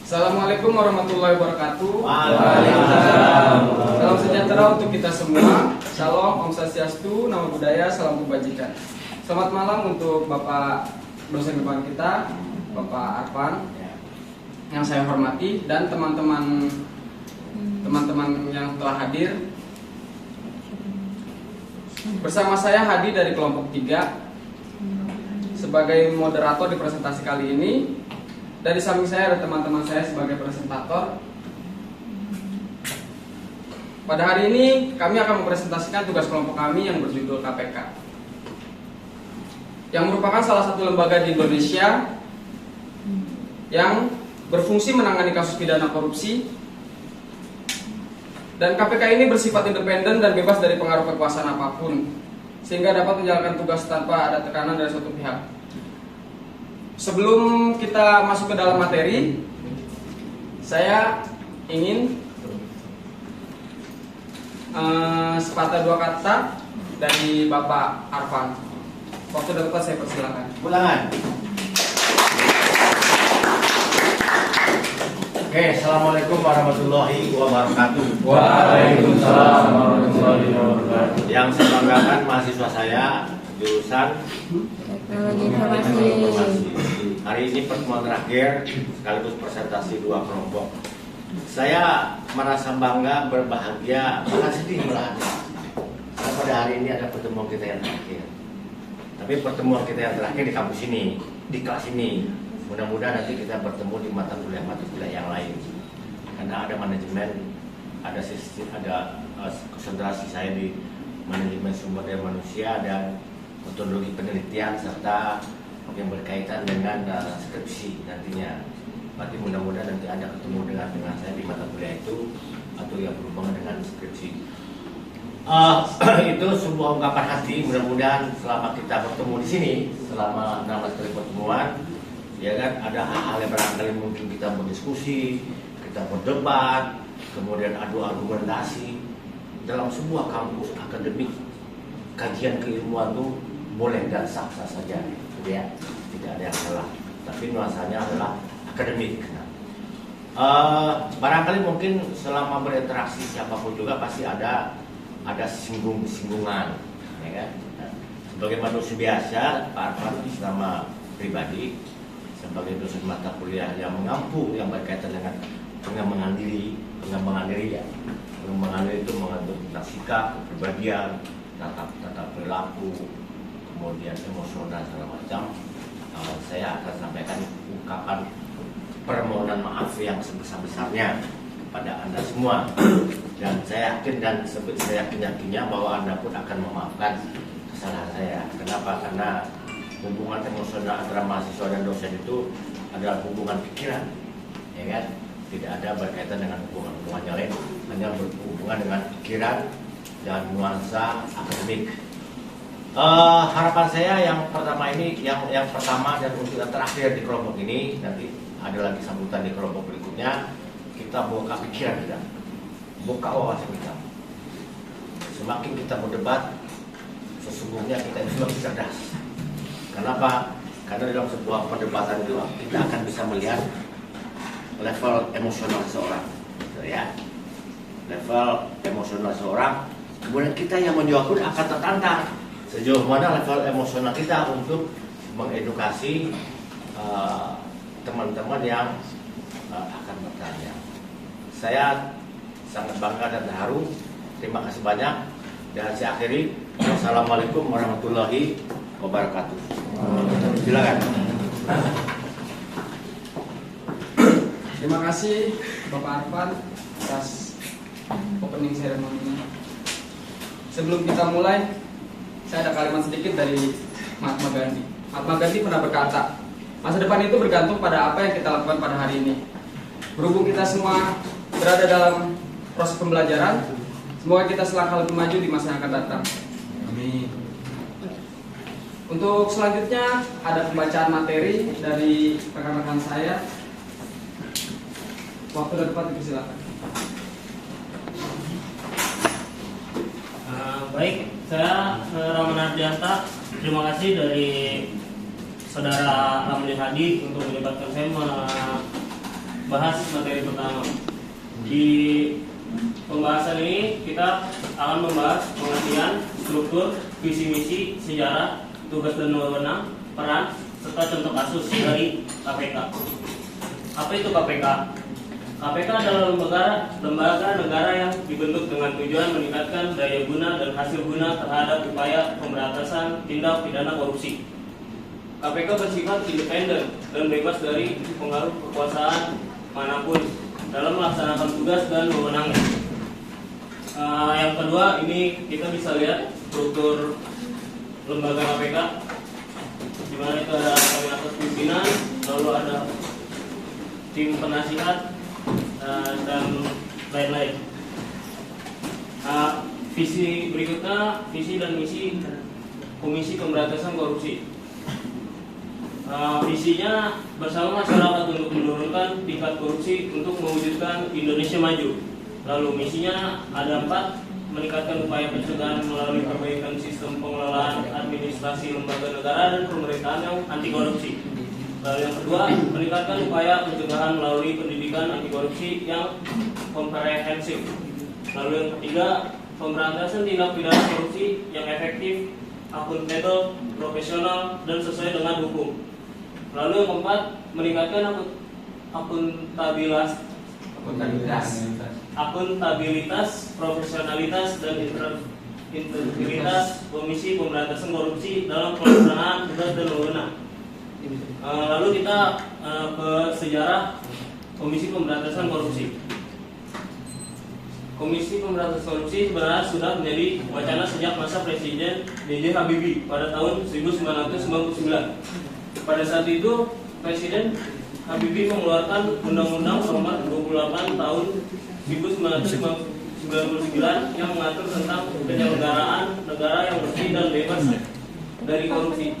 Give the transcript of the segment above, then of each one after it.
Assalamualaikum warahmatullahi wabarakatuh. Waalaikumsalam. Salam sejahtera untuk kita semua. Shalom, Om Swastiastu, Namo Buddhaya, Salam Kebajikan. Selamat malam untuk Bapak dosen depan kita, Bapak Arfan, yang saya hormati, dan teman-teman yang telah hadir. Bersama saya Hadi dari kelompok 3 sebagai moderator di presentasi kali ini. Dari samping saya ada teman-teman saya sebagai presentator. Pada hari ini kami akan mempresentasikan tugas kelompok kami yang berjudul KPK, yang merupakan salah satu lembaga di Indonesia yang berfungsi menangani kasus pidana korupsi. Dan KPK ini bersifat independen dan bebas dari pengaruh kekuasaan apapun, sehingga dapat menjalankan tugas tanpa ada tekanan dari suatu pihak. Sebelum kita masuk ke dalam materi, saya ingin sepatah dua kata dari Bapak Arfan. Waktu dan tempat saya persilakan. Ulangan. Oke, assalamualaikum warahmatullahi wabarakatuh. Waalaikumsalam warahmatullahi wabarakatuh. Yang saya banggakan mahasiswa saya jurusan Teknologi Informasi. Hari ini pertemuan terakhir sekaligus presentasi dua kelompok. Saya merasa bangga, berbahagia, bahkan sedih malahan. Karena pada hari ini ada pertemuan kita yang terakhir. Tapi pertemuan kita yang terakhir di kampus ini, di kelas ini. Mudah-mudahan nanti kita bertemu di mata kuliah yang lain. Karena ada manajemen, ada konsentrasi saya di manajemen sumber daya manusia dan metodologi penelitian serta yang berkaitan dengan skripsi nantinya. Berarti mudah-mudahan nanti Anda ketemu dengan saya di mata kuliah itu atau yang berhubungan dengan skripsi. Itu sebuah ungkapan hati. Mudah-mudahan selama kita bertemu di sini, selama 16 kali pertemuan, ya kan, ada hal-hal yang barangkali mungkin kita berdiskusi, kita berdebat, kemudian adu argumentasi dalam sebuah kampus akademik. Kajian keilmuan itu boleh dan sah-sah saja, ya, tidak ada yang salah. Tapi nuansanya adalah akademik. Barangkali mungkin selama berinteraksi siapapun juga pasti ada singgungan, ya kan. Sebagai manusia biasa, Pak Arfan selama pribadi sebagai dosen mata kuliah yang mengampu yang berkaitan dengan pengembangan diri ya. Pengembangan diri itu mengatur tentang sikap, kepribadian, tata perilaku, kemudian emosional segala macam. Saya akan sampaikan ungkapan permohonan maaf yang sebesar-besarnya kepada Anda semua. Dan saya yakin dan saya yakin-yakinnya bahwa Anda pun akan memaafkan kesalahan saya. Kenapa? Karena hubungan emosional antara mahasiswa dan dosen itu adalah hubungan pikiran, ya kan? Tidak ada berkaitan dengan hubungan yang lain, hanya berhubungan dengan pikiran dan nuansa akademik. Harapan saya yang pertama ini, yang pertama dan untuk yang terakhir di kelompok ini, nanti ada lagi sambutan di kelompok berikutnya, kita buka pikiran kita, buka wawasan kita. Semakin kita berdebat, sesungguhnya kita itu lebih cerdas. Kenapa? Karena dalam sebuah perdebatan itu kita akan bisa melihat level emosional seseorang, ya. Level emosional seseorang, kemudian kita yang menjawab pun akan tertantang sejauh mana level emosional kita untuk mengedukasi teman-teman yang akan bertanya. Saya sangat bangga dan terharu. Terima kasih banyak dan saya akhiri. Wassalamualaikum warahmatullahi wabarakatuh. Silakan. Terima kasih Bapak Arfan atas opening ceremony-nya. Sebelum kita mulai, saya ada kalimat sedikit dari Mahatma Gandhi. Mahatma Gandhi pernah berkata, masa depan itu bergantung pada apa yang kita lakukan pada hari ini. Berhubung kita semua berada dalam proses pembelajaran, semoga kita selangkah lebih maju di masa yang akan datang. Amin. Untuk selanjutnya ada pembacaan materi dari rekan-rekan saya. Waktu dan tempat dipersilakan. Baik, saya Rahman Ardianta. Terima kasih dari Saudara Ramli Hadi untuk menyebabkan saya bahas materi pertama. Di pembahasan ini kita akan membahas pengertian, struktur, visi misi, sejarah, tugas dan wewenang, peran, serta contoh kasus dari KPK. Apa itu KPK? KPK adalah lembaga negara yang dibentuk dengan tujuan meningkatkan daya guna dan hasil guna terhadap upaya pemberantasan tindak pidana korupsi. KPK bersifat independen dan bebas dari pengaruh kekuasaan manapun dalam melaksanakan tugas dan wewenangnya. Yang kedua, ini kita bisa lihat struktur lembaga KPK, di mana itu ada kami atas pimpinan, lalu ada tim penasihat, dan lain-lain. Visi berikutnya, visi dan misi Komisi Pemberantasan Korupsi. Visinya bersama masyarakat untuk menurunkan tingkat korupsi untuk mewujudkan Indonesia maju. Lalu misinya ada 4, meningkatkan upaya pencegahan melalui perbaikan sistem pengelolaan administrasi lembaga negara dan pemerintahan yang anti korupsi. Lalu yang kedua, meningkatkan upaya pencegahan melalui pendidikan anti korupsi yang komprehensif. Lalu yang ketiga, pemberantasan tindak pidana korupsi yang efektif, akuntabel, profesional, dan sesuai dengan hukum. Lalu yang keempat, meningkatkan akuntabilitas, profesionalitas, dan integritas Komisi Pemberantasan Korupsi dalam pelaksanaan tugas dan wewenang. Lalu kita ke sejarah Komisi Pemberantasan Korupsi. Komisi Pemberantasan Korupsi sebenarnya sudah menjadi wacana sejak masa Presiden B.J. Habibie pada tahun 1999. Pada saat itu Presiden Habibie mengeluarkan Undang-Undang Nomor 28 Tahun 1999 yang mengatur tentang penyelenggaraan negara yang bersih dan bebas dari korupsi,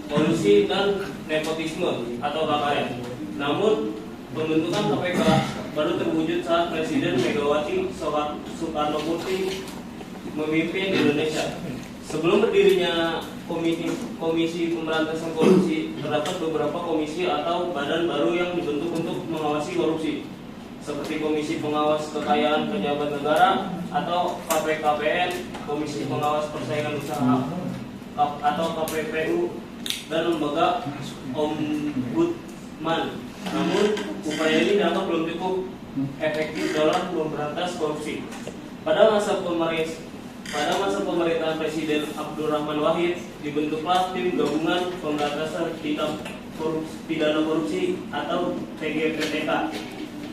kolusi, dan nepotisme atau KKN. Namun pembentukan KPK baru terwujud saat Presiden Megawati Soekarnoputri memimpin Indonesia. Sebelum berdirinya Komisi Pemberantasan Korupsi, terdapat beberapa komisi atau badan baru yang dibentuk untuk mengawasi korupsi, seperti Komisi Pengawas Kekayaan Pejabat Negara atau KPKPN, Komisi Pengawas Persaingan Usaha atau KPPU, dan lembaga Ombudsman. Namun upaya ini dianggap belum cukup efektif dalam memberantas korupsi. Pada masa pemerintahan Presiden Abdurrahman Wahid, dibentuklah tim gabungan pemberantasan tindak pidana korupsi atau TGPTK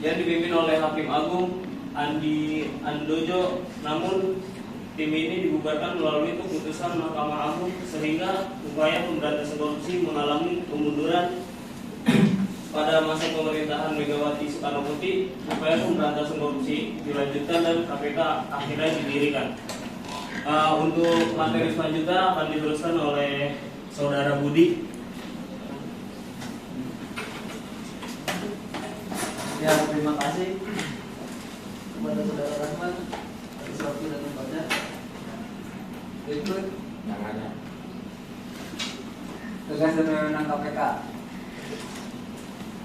yang dipimpin oleh Hakim Agung Andi Andojo. Namun tim ini dibubarkan melalui keputusan Mahkamah Agung sehingga upaya pemberantasan korupsi mengalami kemunduran. Pada masa pemerintahan Megawati Soekarnoputri, upaya pemberantasan korupsi dilanjutkan dan KPK akhirnya didirikan. Untuk materi selanjutnya akan diteruskan oleh Saudara Budi. Ya, terima kasih kepada Saudara Rahman atas waktu dan tempatnya. Berikut tugas dan wewenang KPK.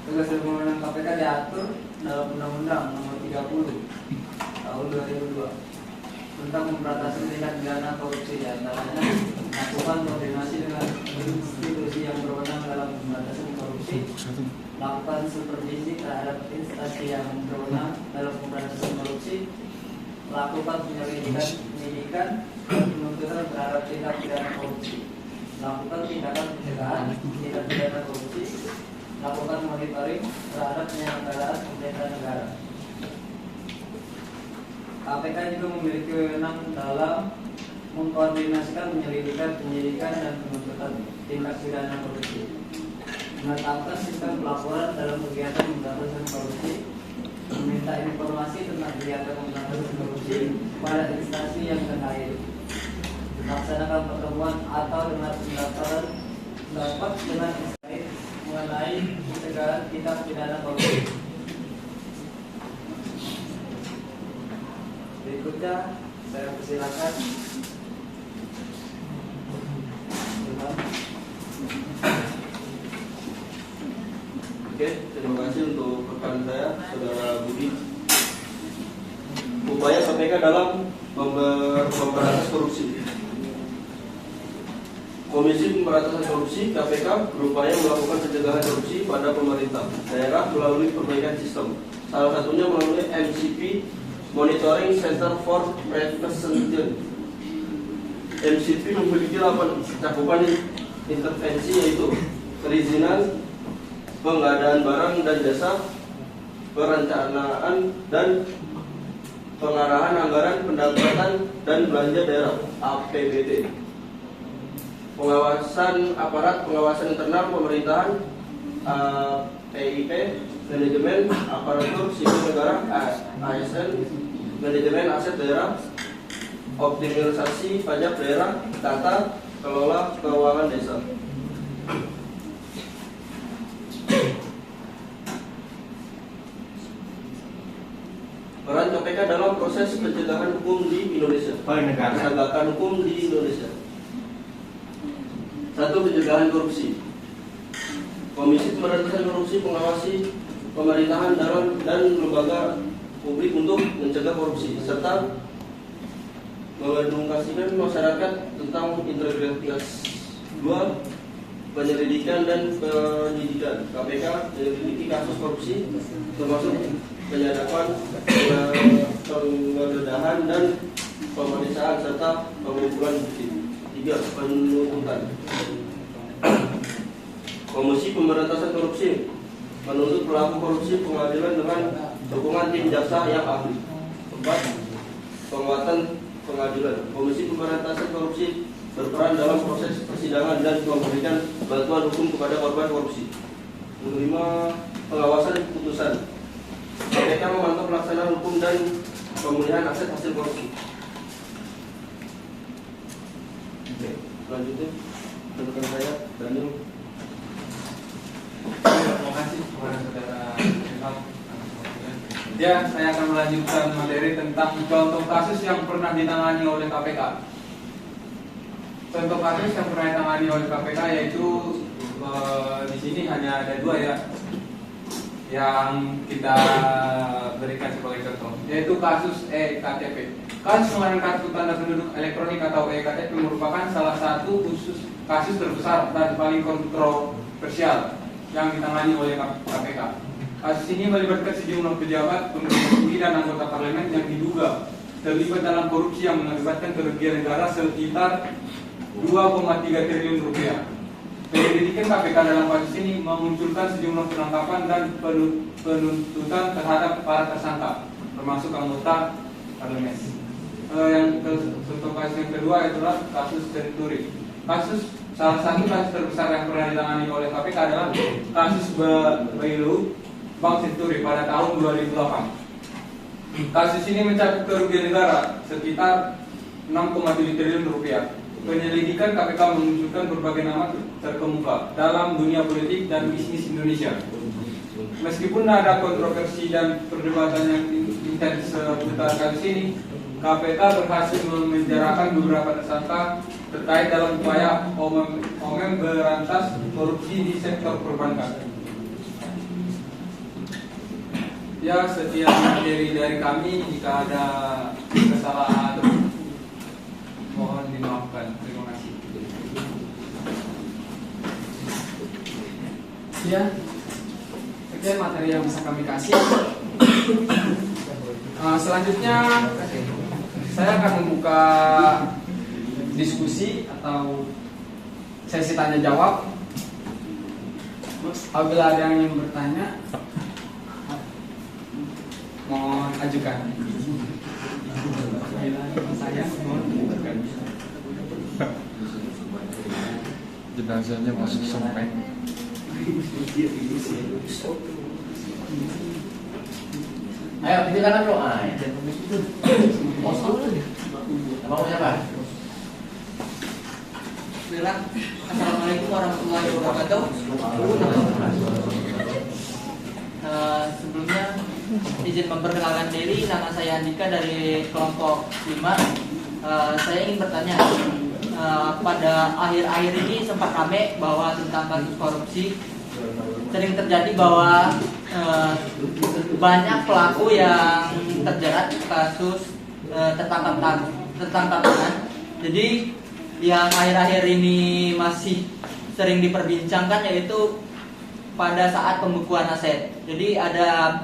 Tugas dan wewenang KPK diatur dalam Undang-Undang Nomor 30 Tahun 2002 tentang pemberantasan tindak pidana korupsi, diantaranya melakukan koordinasi dengan institusi yang berwenang dalam pemberantasan korupsi, melakukan supervisi terhadap instansi yang berwenang dalam pemberantasan korupsi, melakukan penyidikan dan penuntutan terhadap tindak pidana korupsi, melakukan tindakan pencegahan tindak pidana korupsi, melakukan monitoring terhadap penyelenggaraan pemerintahan negara. KPK juga memiliki wewenang dalam mengkoordinasikan penyelidikan, penyidikan, dan penuntutan tindak pidana korupsi, menetapkan sistem pelaporan dalam kegiatan pemberantasan korupsi, meminta informasi tentang kegiatan pemberantasan korupsi pada instansi yang terkait, melaksanakan pertemuan atau dengan pendaftaran pendapat dengan instansi mengenai pencegahan tindak pidana korupsi. Berikutnya saya persilakan Oke, terima kasih untuk rekan saya, Saudara Budi. Upaya KPK dalam memberantas korupsi. Komisi Pemberantasan Korupsi (KPK) berupaya melakukan pencegahan korupsi pada pemerintah daerah melalui perbaikan sistem. Salah satunya melalui MCP (Monitoring Center for Prevention). MCP memiliki 8 cakupan intervensi, yaitu perizinan, pengadaan barang dan jasa, perencanaan dan pengarahan anggaran pendapatan dan belanja daerah (APBD), pengawasan aparat pengawasan internal pemerintahan PIP, manajemen aparatur sipil negara ASN, manajemen aset daerah, optimalisasi pajak daerah, tata kelola keuangan desa. Peran KPK dalam proses pencegahan hukum di Indonesia. Penegakan hukum di Indonesia. 1. Pencegahan korupsi. Komisi Pemberantasan Korupsi mengawasi pemerintahan dan lembaga publik untuk mencegah korupsi serta mengedukasikan masyarakat tentang integritas. 2. Penyelidikan dan penyidikan. KPK menyelidiki kasus korupsi termasuk penyadapan, penggeledahan dan pemeriksaan serta pengumpulan bukti. 3. Penuntutan. Komisi Pemberantasan Korupsi menuntut pelaku korupsi pengadilan dengan dukungan tim jaksa yang ahli. 4. Penguatan pengadilan. Komisi Pemberantasan Korupsi berperan dalam proses persidangan dan memberikan bantuan hukum kepada korban korupsi. 5. Pengawasan putusan. KPK memantau pelaksanaan hukum dan pemulihan aset hasil korupsi. Oke, selanjutnya rekan saya Daniel. Terima kasih kepada saudara Renal. Ya, saya akan melanjutkan materi tentang contoh kasus yang pernah ditangani oleh KPK. Contoh kasus yang pernah ditangani oleh KPK yaitu di sini hanya ada 2 ya, yang kita berikan sebagai contoh, yaitu kasus eKTP. Kasus pengadaan kartu tanda penduduk elektronik atau eKTP merupakan salah satu kasus terbesar dan paling kontroversial yang ditangani oleh KPK. Kasus ini melibatkan sejumlah pejabat, pemerintahan tinggi dan anggota parlemen yang diduga terlibat dalam korupsi yang mengakibatkan kerugian negara sekitar 2,3 triliun rupiah. Penyelidikan KPK dalam kasus ini memunculkan sejumlah penangkapan dan penuntutan terhadap para tersangka, termasuk anggota parlemen. Contoh kasus yang kedua adalah kasus Senturi. Salah satu kasus terbesar yang pernah ditangani oleh KPK adalah kasus Bailout Bank Senturi pada tahun 2008. Kasus ini mencakup kerugian negara sekitar 6,7 triliun rupiah. Penyelidikan KPK memunculkan berbagai nama terkemuka dalam dunia politik dan bisnis Indonesia. Meskipun ada kontroversi dan perdebatan yang intens seputar kasus ini, KPK berhasil memenjarakan beberapa tersangka terkait dalam upaya memberantas korupsi di sektor perbankan. Ya, sekian materi dari kami. Jika ada kesalahan, mohon dimaafkan. Terima kasih. Ya, sekian materi yang bisa kami kasih. Selanjutnya saya akan membuka diskusi atau sesi tanya jawab. Apabila ada yang ingin bertanya, mohon ajukan. Saya mohon ajukan. Jenazahnya masuk sampai. Ayo, silakan bro. Mau siapa? Bismillah. Assalamualaikum warahmatullahi wabarakatuh. Sebelumnya izin memperkenalkan diri, nama saya Andika dari kelompok 5. Saya ingin bertanya, pada akhir-akhir ini sempat rame bahwa tentang kasus korupsi sering terjadi bahwa banyak pelaku yang terjerat kasus tertangkap tangan. Jadi yang akhir-akhir ini masih sering diperbincangkan yaitu pada saat pembukuan aset. Jadi ada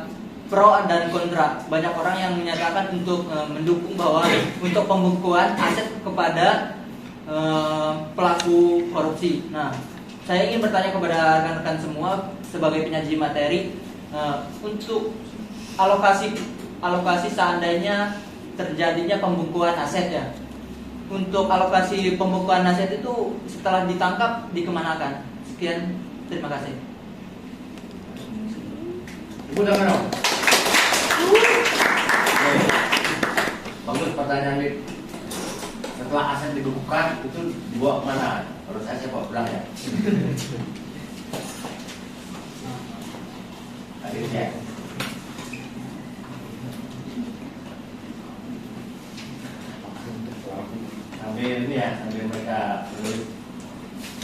pro dan kontra. Banyak orang yang menyatakan untuk mendukung bahwa untuk pembukuan aset kepada pelaku korupsi. Nah, saya ingin bertanya kepada rekan-rekan semua sebagai penyaji materi, untuk alokasi seandainya terjadinya pembukuan aset ya. Untuk alokasi pembukuan aset itu setelah ditangkap dikemanakan? Sekian, terima kasih. Ibu dengar dong. Bagus pertanyaan ini. Setelah aset dibekukan itu dibawa kemana? Harus saya bawa pulang ya. Akhirnya. Sambil ini ya, sambil mereka menulis.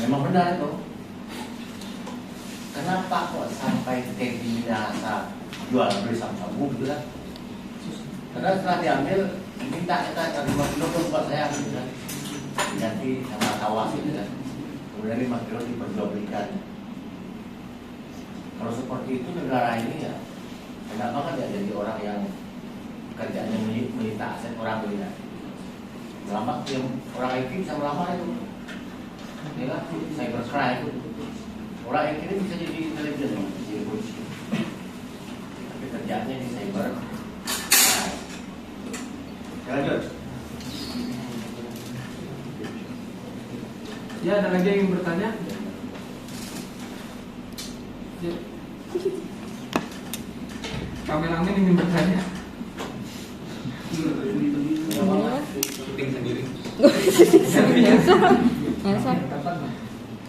Memang benar itu. Kenapa kok sampai Teddy Minahasa jual beli sabu-sabu gitu kan? Karena setelah diambil minta kita 5 kilo buat saya gitu kan, diganti sama tawas gitu kan. Kemudian 5 kilo diperjualbelikan. Kalau seperti itu negara ini ya, kenapa kan ya jadi orang yang kerjanya menyita aset orang gitu kan? Lama yang orang IT bisa melamar itu, ya kan? Cybercrime itu. Orang yang ini bisa jadi intelijen, jadi polisi. Tapi kerjaannya di cyber. Nah, lanjut. Ya, ada lagi yang ingin bertanya? Ya. Kameramen ingin bertanya? Syuting sendiri.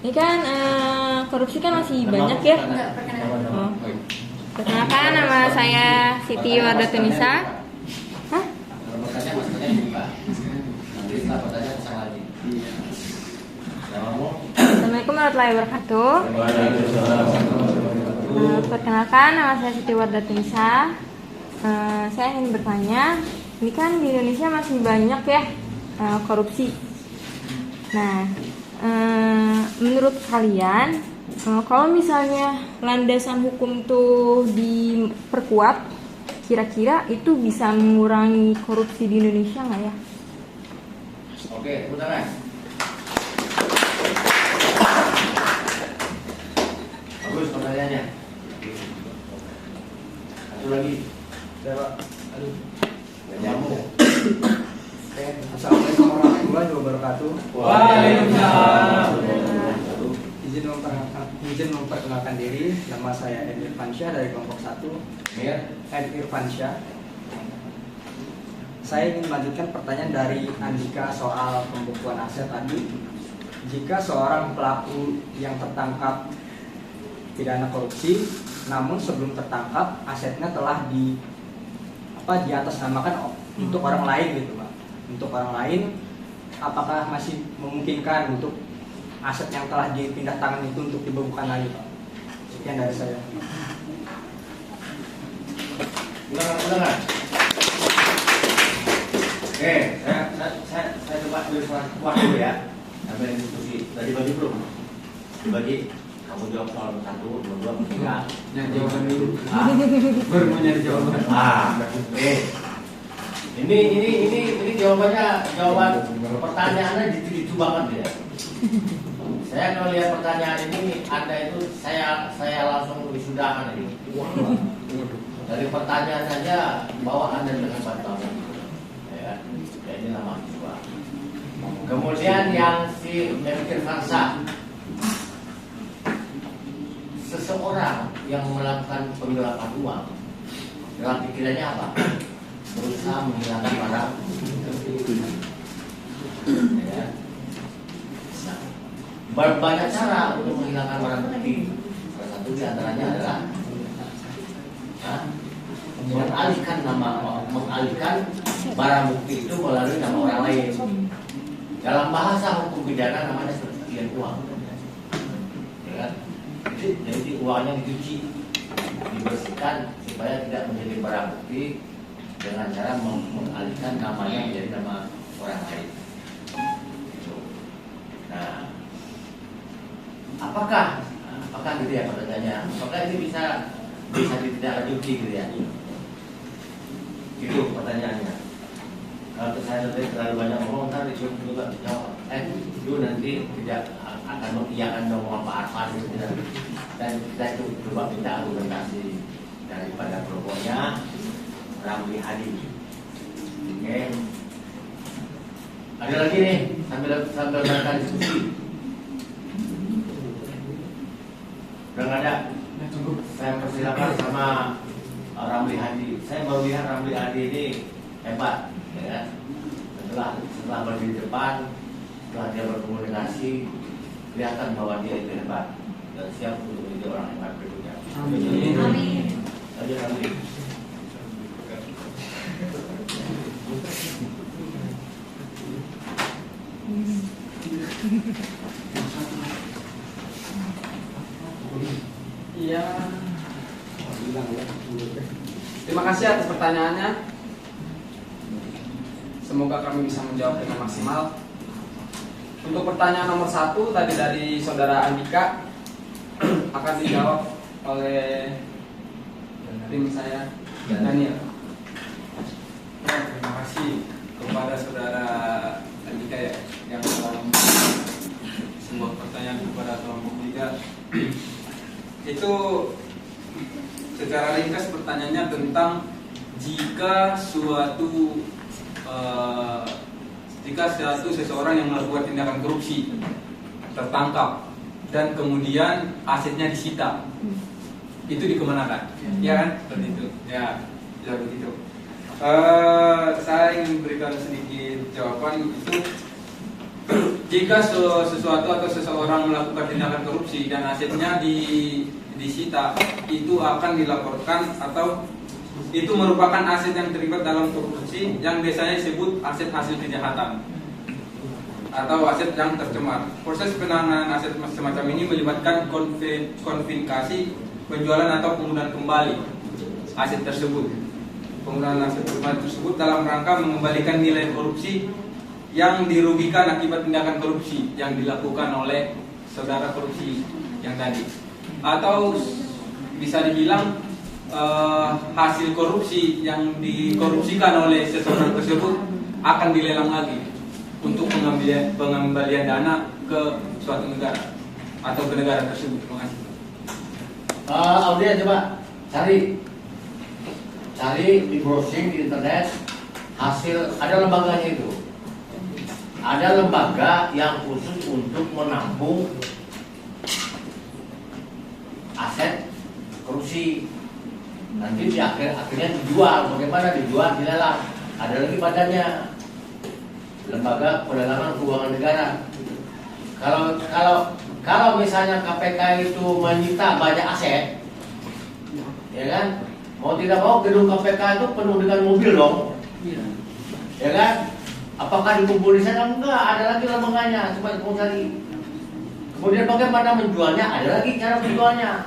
Ini kan korupsi kan masih banyak ya. Oh. Perkenalkan, nama saya Siti Wardatunisa. Hah? Kalau bertanya maksudnya buka. Nanti setelah bertanya bisa lagi. Namamu? Assalamualaikum warahmatullahi wabarakatuh. Perkenalkan, nama saya Siti Wardatunisa. Saya ingin bertanya, ini kan di Indonesia masih banyak ya korupsi. Nah, menurut kalian, kalau misalnya landasan hukum tuh diperkuat, kira-kira itu bisa mengurangi korupsi di Indonesia nggak ya? Oke, putaran. Bagus pertanyaannya. Satu lagi. Aduh. Namamu? Assalamualaikum warahmatullahi wabarakatuh. Waalaikumsalam. Izin memperkenalkan diri. Nama saya Ed Irfansyah dari kelompok 1. Mir? Ed Irfansyah. Saya ingin melanjutkan pertanyaan dari Andika soal pembukuan aset tadi. Jika seorang pelaku yang tertangkap pidana korupsi, namun sebelum tertangkap asetnya telah diatasnamakan untuk orang lain gitu Pak. Untuk orang lain, apakah masih memungkinkan untuk aset yang telah dipindah tangan itu untuk dibekukan lagi Pak? Sekian dari saya. Ulangan. Oke, saya coba tulis kuat dulu ya. Sampai diskusi. Tadi bagi belum? Bagi. Kamu jawab soal 1, 2, 3. Yang jawaban dulu. Baru mau nyari jawaban. Ini jawaban pertanyaannya gitu banget ya. Saya kalau lihat pertanyaan ini, Anda itu saya langsung wisudakan ini. Dari pertanyaan saja bahwa Anda dengan bantuan, ya, ini nama mahasiswa. Kemudian yang si memikir faksa, seseorang yang melakukan penggelapan uang, dalam pikirannya apa? Berusaha menghilangkan barang. Ya. Nah, banyak cara untuk menghilangkan barang bukti. Salah satu diantaranya adalah mengalihkan barang bukti itu melalui nama orang lain. Dalam bahasa hukum pidana namanya pencucian uang. Ya kan? Jadi uangnya dicuci, dibersihkan supaya tidak menjadi barang bukti dengan cara mengalihkan namanya menjadi nama orang lain. Gitu. Nah, apakah gitu ya pertanyaannya? Apakah ini bisa ditindaklanjuti gitu ya? Itu pertanyaannya. Kalau saya terlalu banyak ngomong, ntar disuruh juga jawab. Itu nanti tidak akan mengiyakan omongan Pak Arfan gitu. Dan kita itu coba minta argumentasi daripada kelompoknya Ramli Hadi. Oke. Ada lagi nih sambil mereka diskusi. Udah nggak ada. Saya persilakan sama Ramli Hadi. Saya baru lihat Ramli Hadi ini hebat, ya kan? Setelah berdiri di depan, setelah dia berkomunikasi, kelihatan bahwa dia itu hebat dan siap untuk menjadi orang hebat berikutnya. Amin. Lanjut Ramli. Iya. Terima kasih atas pertanyaannya. Semoga kami bisa menjawab dengan maksimal. Untuk pertanyaan nomor 1 tadi dari saudara Andika akan dijawab oleh tim saya Daniel. Ya, terima kasih kepada saudara Andika ya yang telah sebuah pertanyaan kepada kelompok 3. Itu secara ringkas pertanyaannya tentang jika seseorang yang melakukan tindakan korupsi tertangkap dan kemudian asetnya disita, itu dikemanakan? Ya kan? Seperti itu. Ya begitu. Saya ingin berikan sedikit jawaban itu. Jika sesuatu atau seseorang melakukan tindakan korupsi dan asetnya disita, itu akan dilaporkan atau itu merupakan aset yang terlibat dalam korupsi yang biasanya disebut aset hasil kejahatan atau aset yang tercemar. Proses penanganan aset semacam ini melibatkan konfiskasi, penjualan atau penggunaan kembali aset tersebut. Penggunaan aset tersebut dalam rangka mengembalikan nilai korupsi yang dirugikan akibat tindakan korupsi yang dilakukan oleh saudara korupsi yang tadi, atau bisa dibilang hasil korupsi yang dikorupsikan oleh seseorang tersebut akan dilelang lagi untuk pengembalian dana ke suatu negara atau ke negara tersebut. Terima kasih. Audia coba cari di browsing di internet hasil, ada lembaganya itu. Ada lembaga yang khusus untuk menampung aset korupsi. Nanti di akhirnya dijual. Bagaimana dijual? Dilelang. Ada lagi badannya, Lembaga Perdagangan Keuangan Negara. Kalau misalnya KPK itu menyita banyak aset, ya kan? Mau tidak mau gedung KPK itu penuh dengan mobil dong, ya kan? Apakah dikumpul di sana? Enggak, ada lagi lembaganya, coba kamu cari. Kemudian bagaimana menjualnya? Ada lagi cara menjualnya.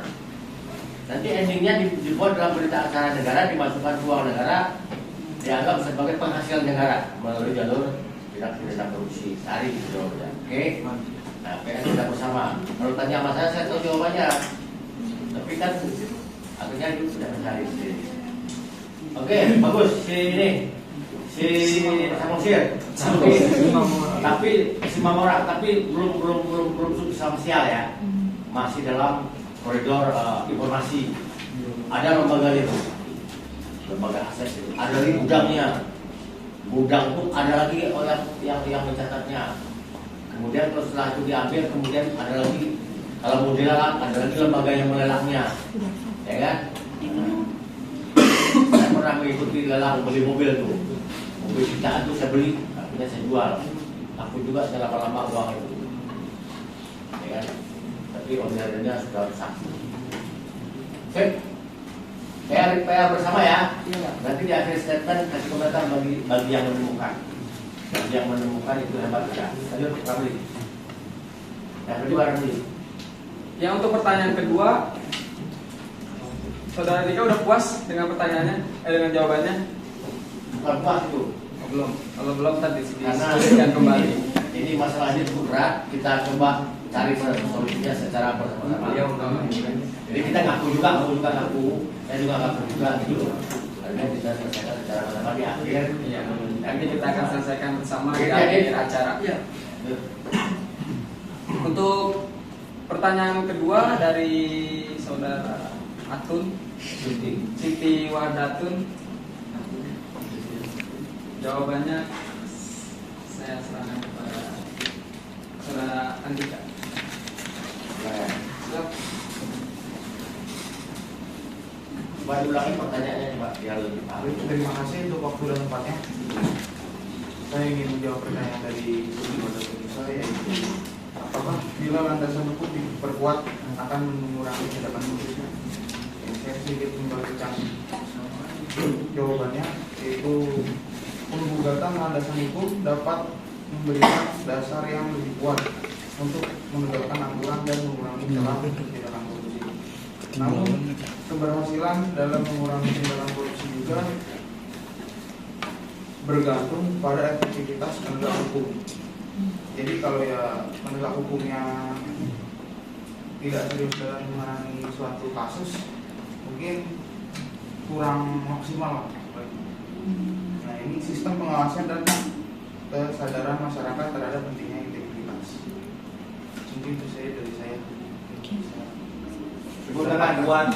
Nanti endingnya dibuat dalam berita acara negara, dimasukkan ke uang negara, dianggap sebagai penghasilan negara melalui jalur tidak pidana korupsi. Cari gitu, oke? Nah, PR kita bersama. Kalau tanya sama saya tahu jawabannya. Tapi kan akhirnya itu sudah mencari sendiri. Oke, bagus. Si Samosir, tapi si Mamora, tapi belum substansial ya, masih dalam koridor informasi. Ada lembaga itu, lembaga aset itu, ada lagi gudang pun ada lagi orang yang mencatatnya. Kemudian kalau setelah itu diambil, kemudian ada lagi, kalau mau dilelang, ada lagi lembaga yang melelangnya, ya kan? Saya pernah mengikuti lelang beli mobil tuh. Mobil sitaan itu saya beli, akhirnya saya jual. Aku juga saya lama-lama uang itu, ya kan? Tapi ordernya sudah rusak. Oke, PR bersama ya. Nanti di akhir statement kasih komentar bagi yang menemukan. Bagi yang menemukan itu hebat ya. Lanjut Ramli. Yang kedua Ramli. Yang untuk pertanyaan kedua, Saudara Dika udah puas dengan pertanyaannya, dengan jawabannya? Bukan puas itu. Oh, belum. Kalau belum tadi Karena disebutkan kembali. ini masalahnya cukup berat. Kita coba cari solusinya secara bersama-sama. Iya, udah. Jadi kita ngaku. Saya juga ngaku juga gitu. Karena bisa selesaikan secara bersama di akhir. Iya. Nanti kita akan selesaikan bersama di Iya, akhir iya. acara. Untuk pertanyaan kedua dari saudara Atun Siti Wardatun, jawabannya saya serahkan kepada saudara Andika. Coba diulangi pertanyaannya Pak, biar lebih paham. Terima kasih untuk waktu dan tempatnya. Saya ingin menjawab pertanyaan dari Saudara Indonesia, yaitu apakah bila landasan hukum diperkuat akan mengurangi tindakan korupsi? Saya sedikit memberikan jawabannya, yaitu penggugatan landasan hukum dapat memberikan dasar yang lebih kuat untuk menegakkan aturan dan mengurangi celah tindakan korupsi. Namun keberhasilan dalam mengurangi tindakan korupsi juga bergantung pada efektivitas penegak hukum. Jadi kalau ya penegak hukumnya tidak serius dalam menangani suatu kasus, mungkin kurang maksimal. Nah, ini sistem pengawasan dan kesadaran masyarakat terhadap pentingnya integritas. Mungkin itu saja dari saya. Sebutkan aduan.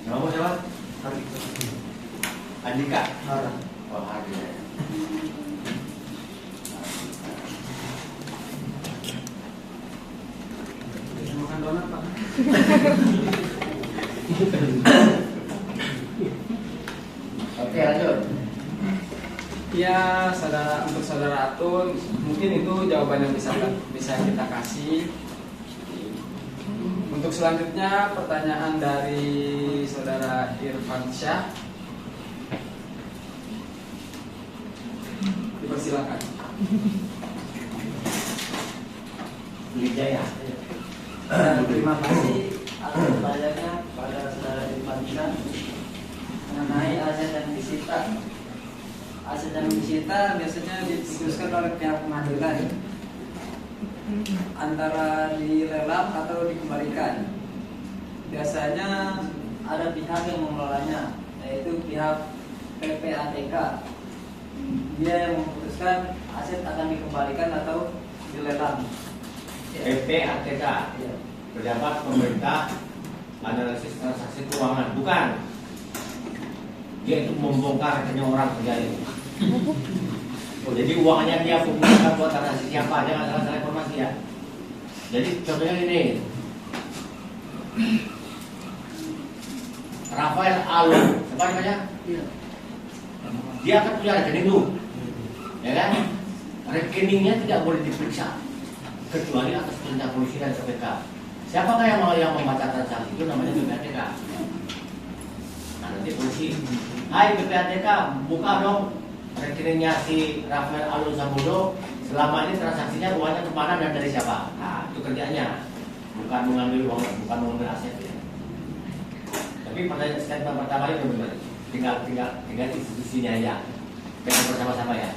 Nama siapa? Andika. Oh, Andika. Makan donat, Pak. Oke, lanjut. Ya, untuk saudara Atun, mungkin itu jawaban yang bisa kita kasih. Untuk selanjutnya pertanyaan dari saudara Irfan Syah. Dipersilakan. Wijaya. Terima kasih atas pertanyaannya pada saudara Irfan Syah mengenai aset yang disita. Aset yang disita biasanya diputuskan oleh pihak pengadilan antara dilelang atau dikembalikan. Biasanya ada pihak yang mengelolanya, yaitu pihak PPATK. Dia yang memutuskan aset akan dikembalikan atau dilelang. PPATK. Ya. Pejabat Pemerintah Analisis Transaksi Keuangan, bukan? Dia itu membongkar rekening orang kerja itu. Oh, jadi uangnya dia fungsikan buat transaksi siapa? Jangan salah informasi ya. Jadi contohnya ini, Rafael Alun, siapa namanya? Dia kan punya rekening tuh, ya kan? Rekeningnya tidak boleh diperiksa kecuali atas perintah polisi dan KPK. Siapakah yang membaca transaksi itu? Namanya PPATK. Nah, nanti polisi, hai PPATK, buka dong rekeningnya si Rafael Alun Sambodo. Selama ini transaksinya uangnya kemana dan dari siapa? Nah, itu kerjanya, bukan mengambil uang, bukan mengambil aset ya. Tapi pertanyaan statement pertama itu benar. Tinggal institusinya aja. Kita bersama-sama ya.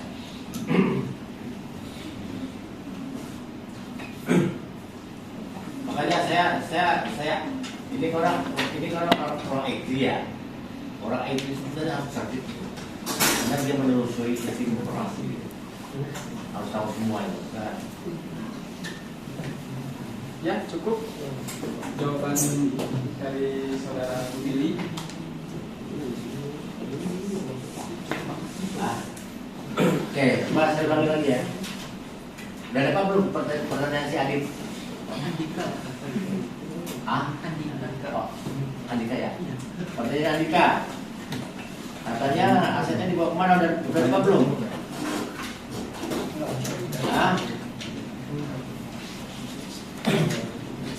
Makanya saya ini orang IT ya. Orang IT sebenarnya harus cerdik. Karena dia menelusuri isi informasi. Harus tahu semua itu. Kan? Ya, cukup jawaban dari saudara Billy. Oke, coba saya ulangi lagi ya. Dan apa belum pertanyaan si Adit? Andika. Oh, Andika ya. Pertanyaan Andika. Katanya asetnya dibawa kemana? Udah apa belum?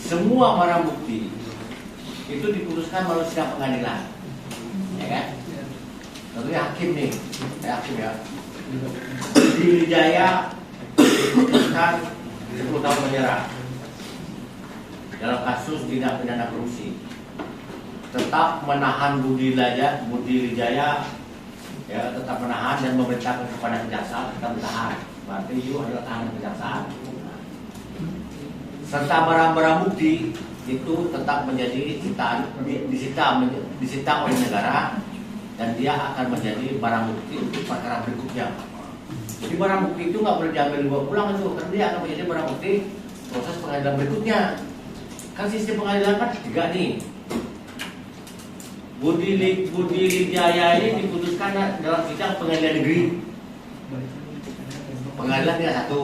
Semua barang bukti itu diputuskan melalui sidang pengadilan, ya kan? Tentunya hakim nih, hakim ya. Di Wijaya diputuskan 10 tahun penjara. dalam kasus tindak pidana korupsi tetap menahan Budi Wijaya, ya, tetap menahan dan memerintahkan kepada kejaksaan tetap ditahan. Berarti itu adalah tahanan kejaksaan. Serta barang-barang bukti itu tetap menjadi disita oleh negara, dan dia akan menjadi barang bukti untuk perkara berikutnya. Jadi barang bukti itu nggak boleh diambil dibawa pulang itu, karena dia akan menjadi barang bukti proses pengadilan berikutnya. Kan sistem pengadilan kan tiga nih. Budi Wijaya ini diputuskan dalam sidang pengadilan negeri. Pengadilan tinggal satu.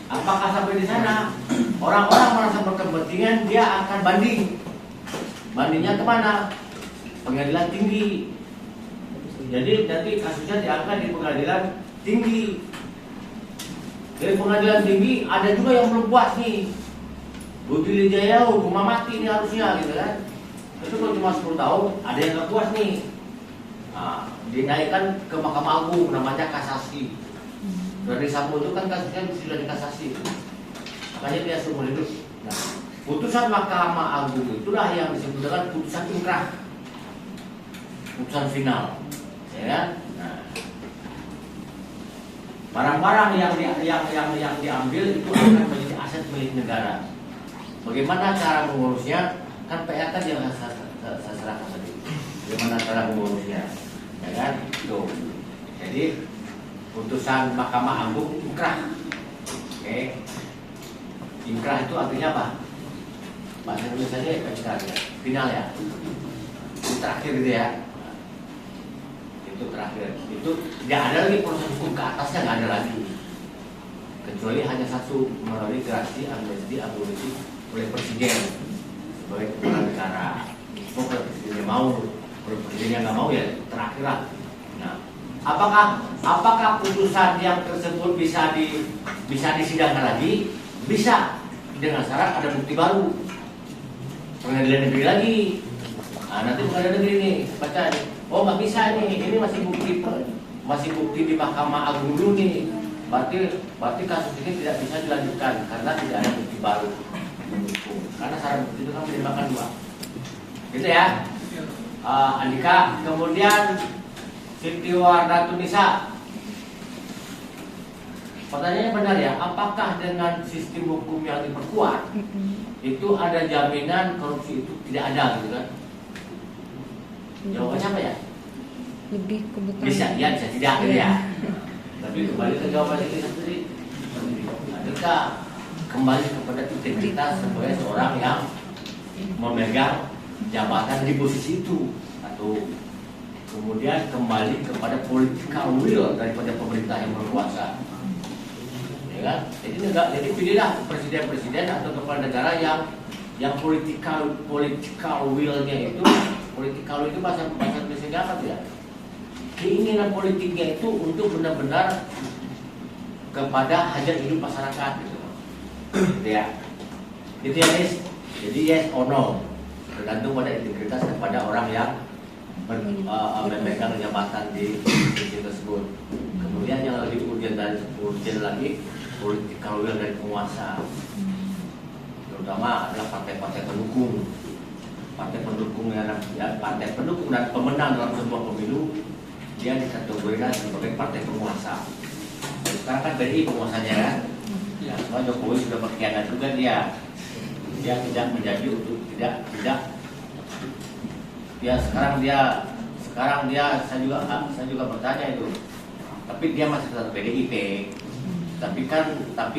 Apakah sampai di sana orang-orang merasa berkepentingan, dia akan banding. Bandingnya kemana? Pengadilan tinggi. Jadi nanti kasusnya diangkat di pengadilan tinggi. Dari pengadilan tinggi ada juga yang belum puas nih. Budi Wijaya hukuman mati ini harusnya gitu kan. Itu kalau cuma 10 tahun, ada yang nggak puas nih. Nah, dinaikkan ke Mahkamah Agung, namanya kasasi. Dari Sambo itu kan kasusnya sudah dikasasi, makanya dia seumur hidup. Nah, putusan Mahkamah Agung itulah yang disebut dengan putusan inkrah, putusan final, ya kan? Nah, barang-barang yang diambil itu akan menjadi aset milik negara. Bagaimana cara mengurusnya? Kan PR kan yang saya serahkan tadi. Bagaimana cara mengurusnya, ya kan? Tuh. Jadi putusan Mahkamah Agung inkrah. Oke. Inkrah itu artinya apa? Bahasa Indonesia nya inkrah ya. Final ya. Itu terakhir gitu ya. Itu terakhir. Itu tidak ada lagi proses hukum ke atasnya, nggak ada lagi. Kecuali hanya satu, melalui gerasi amnesti abolisi oleh presiden sebagai kepala negara. Kalau presidennya mau, kalau presidennya nggak mau ya terakhir lah. Nah, apakah putusan yang tersebut bisa disidangkan lagi? Bisa, dengan syarat ada bukti baru. Pengadilan negeri lagi. Nah, nanti pengadilan negeri ini baca, oh nggak bisa nih, ini masih bukti di Mahkamah Agung dulu nih. Berarti kasus ini tidak bisa dilanjutkan karena tidak ada bukti baru. Karena syarat bukti itu kan menimbangkan dua. Gitu ya, Andika. Kemudian Siti Wardatunisa, pertanyaannya benar ya, apakah dengan sistem hukum yang diperkuat itu ada jaminan korupsi itu tidak ada gitu kan? Jawabannya apa ya? Lebih kebetulan. Bisa ya, bisa tidak gitu ya. Tapi kembali ke jawaban kita sendiri, Andika kembali kepada integritas sebagai seorang yang memegang jabatan di posisi itu, atau kemudian kembali kepada political will daripada pemerintah yang berkuasa, ya kan? Jadi pilihlah presiden atau kepala negara yang political willnya itu, political will itu bahasa Indonesia apa tuh ya? Keinginan politiknya itu untuk benar-benar kepada hajat hidup masyarakat gitu. Ya, itu ya guys. Jadi yes or no, tergantung pada integritas kepada orang yang memegang jabatan di institusi tersebut. Kemudian yang lebih urgent lagi political will dari penguasa, terutama adalah partai-partai pendukung, partai pendukung dan pemenang dalam sebuah pemilu, dia dikategorikan sebagai partai penguasa. Sekarang kan PDI penguasanya kan, ya, soal Jokowi sudah berkhianat juga dia tidak menjadi untuk tidak ya sekarang dia saya juga bertanya itu, tapi dia masih tetap PDIP, tapi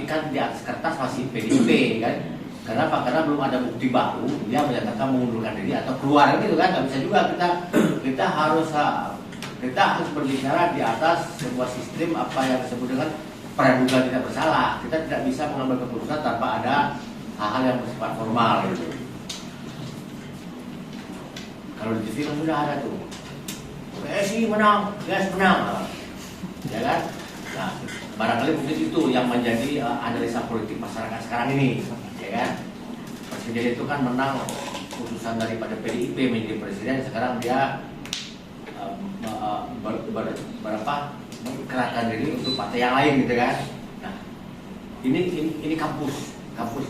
kan di atas kertas masih PDIP kan. Kenapa? Karena belum ada bukti baru dia menyatakan mengundurkan diri atau keluar gitu kan. Nggak bisa juga, kita harus berbicara di atas sebuah sistem apa yang disebut dengan praduga tidak bersalah. Kita tidak bisa mengambil keputusan tanpa ada hal-hal yang bersifat formal gitu. Kalau di TV kan sudah ada tuh, PSI menang, GS menang, ya kan? Nah, barangkali mungkin itu yang menjadi analisa politik masyarakat sekarang ini, ya kan? Presiden itu kan menang putusan daripada PDIP menjadi presiden, sekarang dia mengkerahkan diri untuk partai yang lain gitu kan? Nah, ini kampus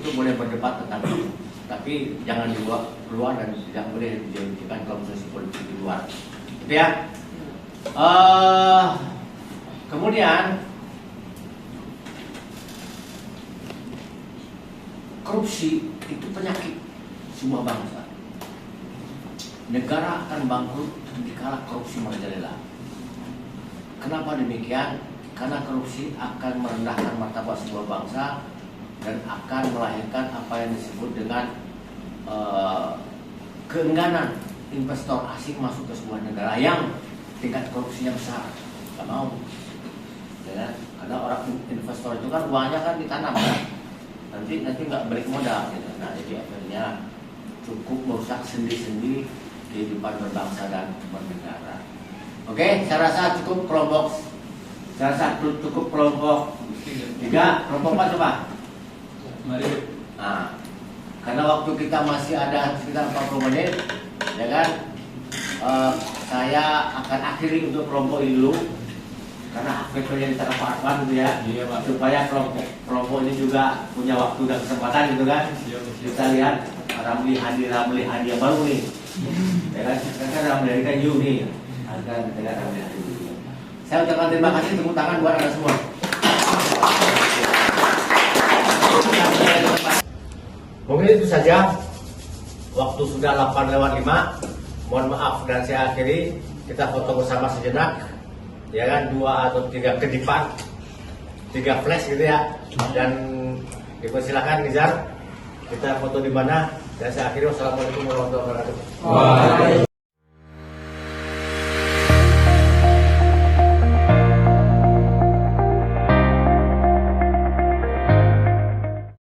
itu boleh berdebat tentang itu. tapi jangan dibawa keluar dan tidak boleh dijadikan konsumsi politik di luar. Gitu ya. Kemudian korupsi itu penyakit sebuah bangsa. Negara akan bangkrut dikala korupsi merajalela. Kenapa demikian? Karena korupsi akan merendahkan martabat sebuah bangsa dan akan melahirkan apa yang disebut dengan keengganan investor asing masuk ke sebuah negara yang tingkat korupsinya besar. Gak mau, ya, karena orang investor itu kan uangnya kan ditanam kan, nanti nggak balik modal gitu. Nah jadi akhirnya cukup merusak sendi-sendi kehidupan berbangsa dan bernegara. Oke, saya rasa cukup kelompok. Saya rasa cukup kelompok 3, kelompok 4 coba. Mari. Nah, karena waktu kita masih ada sekitar 40 menit, ya kan? Saya akan akhiri untuk kelompok ini dulu, karena akhirnya ditangkap Pak Arfan gitu ya, supaya kelompok ini juga punya waktu dan kesempatan gitu kan. Kita lihat Ramli Hadi yang baru nih, ya kan? Kan Ramli Hadi kan you nih, akan dengan Ramli Hadi. Saya ucapkan terima kasih, tepuk tangan buat anda semua. Mungkin itu saja. Waktu sudah 8:05. Mohon maaf dan saya akhiri. Kita foto bersama sejenak. Ya kan, 2 atau 3 kedipan, 3 flash gitu ya. Dan dipersilakan Nizar. Kita foto di mana? Dan saya akhiri. Wassalamualaikum warahmatullahi wabarakatuh.